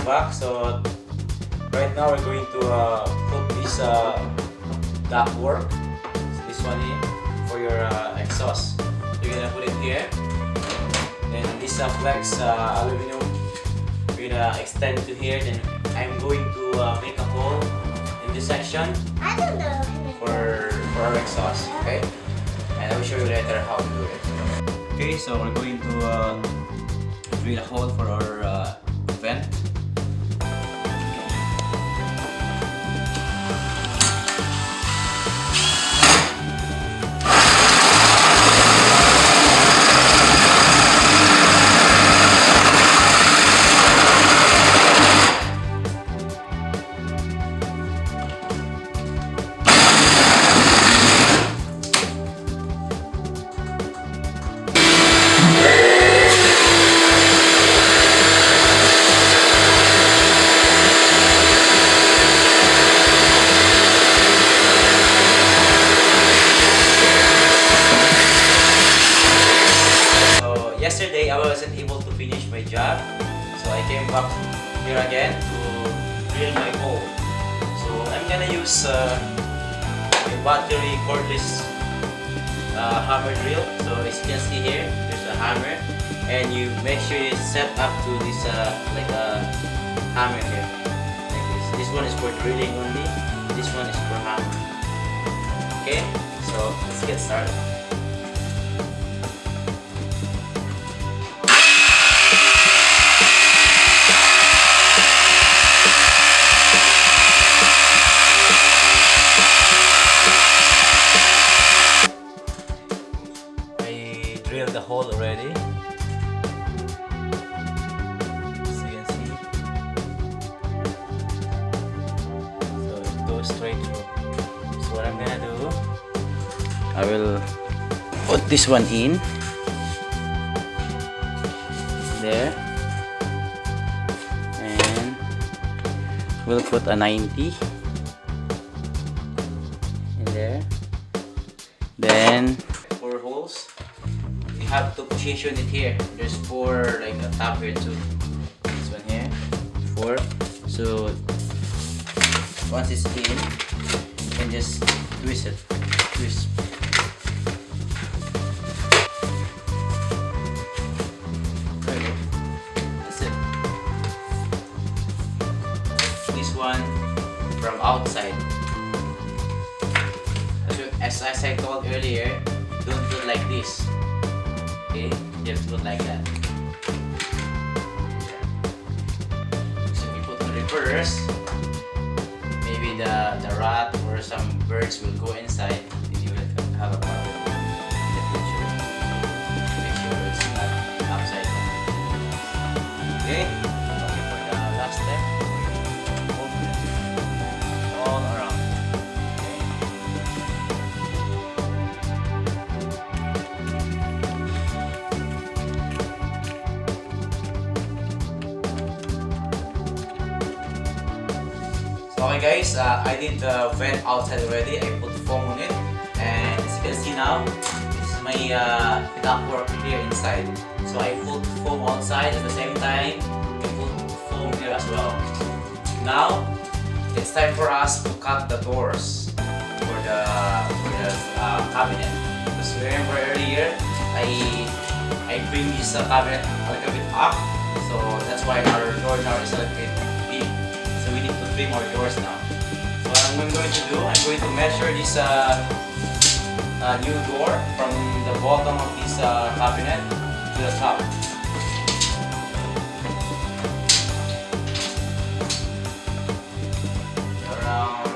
back. So right now we're going to put this duct work, this one in for your exhaust. You're gonna put it here. Then this flex aluminum we're gonna extend to here. Then I'm going to make a hole in this section for our exhaust. Okay, and I will show you later how to do it. Okay, so we're going to drill a hole for our vent. Yesterday I wasn't able to finish my job, so I came back here again to drill my hole. So I'm gonna use a battery cordless hammer drill. So as you can see here, there's a hammer, and you make sure you set up to this like a hammer here, like this. This one is for drilling only. This one is for hammer. Okay, so let's get started. Drilled the hole already, as you can see. So it goes straight through. So what I'm gonna do, I will put this one in there, and we'll put a 90 in there. Then 4 holes. You have to position it here. There's 4 like a top here too. This one here, 4. So once it's in, you can just twist it. Twist. There you go. That's it. This one from outside. As I told earlier, don't do it like this. Okay, you have to put like that. So if you put in reverse, maybe the rat or some birds will go inside, and you will have a problem in the future. Make sure it's not upside down. Okay, for the last step, open it all around. Okay guys, I did the vent outside already. I put foam on it, and as you can see now, this is my ductwork here inside. So I put foam outside at the same time. I put foam here as well. Now it's time for us to cut the doors for the cabinet. Because remember earlier, I bring this cabinet a little bit up, so that's why our door now is a little bit deep. So we need to trim our doors now. So what I'm going to do, I'm going to measure this new door from the bottom of this cabinet to the top. Around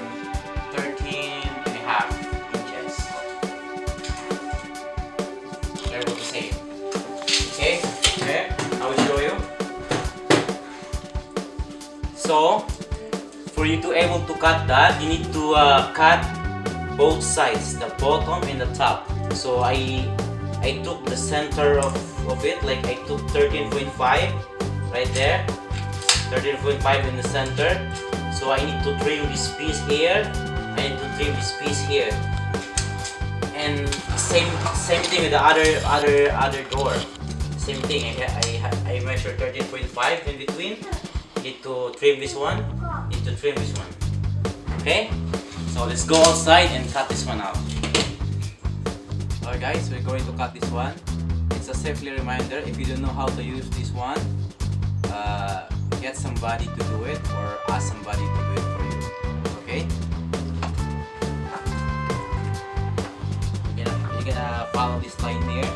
13.5 inches. They're able to say. Okay, I will show you. So for you to able to cut that, you need to cut both sides, the bottom and the top. So I took the center of it, like I took 13.5 right there, 13.5 in the center. So I need to trim this piece here, I need to trim this piece here, and same thing with the other door. Same thing. I measure 13.5 in between, Need to trim this one. Need to trim this one. Okay? So let's go outside and cut this one out. Alright guys, we're going to cut this one. It's a safely reminder, if you don't know how to use this one, get somebody to do it or ask somebody to do it for you. Okay? You're gonna follow this line here.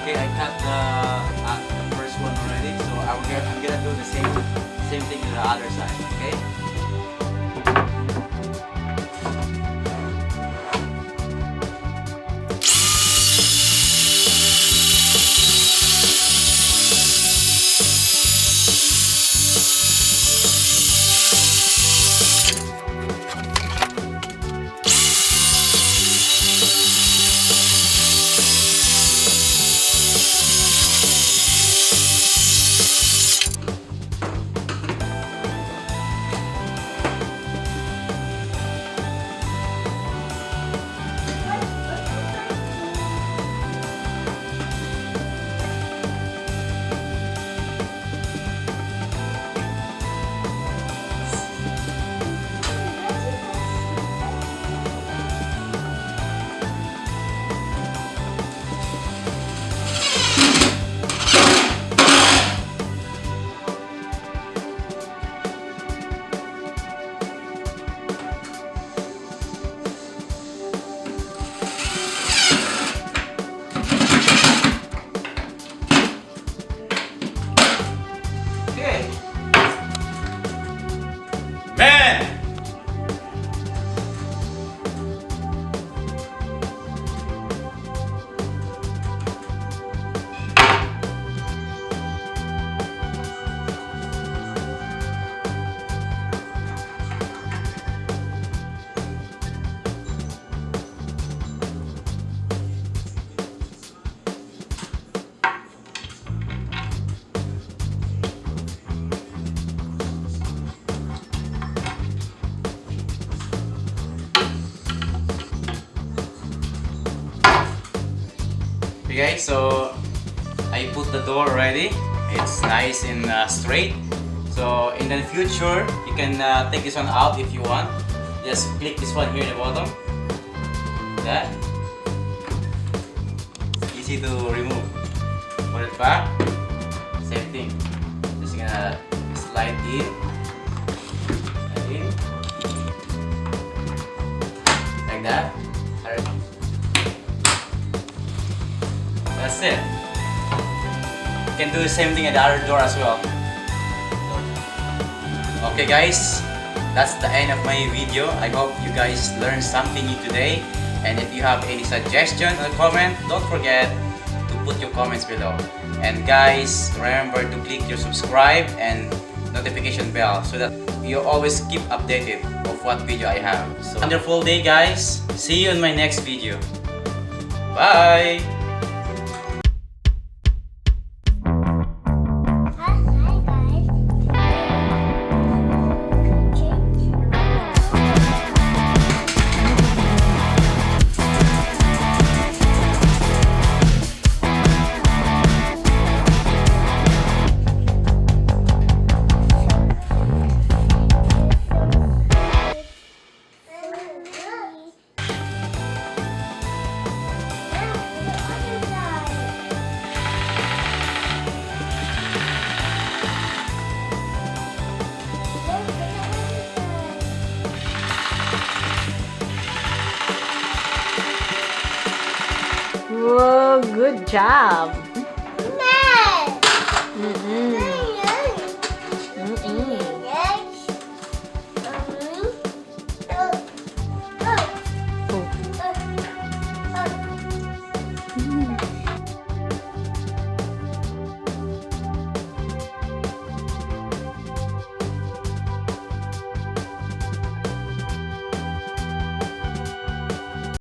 Okay, I cut the first one already, so I'm gonna do the same thing to the other side. Okay. Man! Okay, so I put the door already. It's nice and straight. So in the future, you can take this one out if you want. Just click this one here in the bottom. That. Easy to remove. Put it back. Same thing. Just gonna slide in. Like that. That's it. You can do the same thing at the other door as well. Okay guys, that's the end of my video. I hope you guys learned something new today. And if you have any suggestion or comment, don't forget to put your comments below. And guys, remember to click your subscribe and notification bell so that you always keep updated of what video I have. So wonderful day guys. See you in my next video. Bye! Whoa, good job. Man! Mm-mm.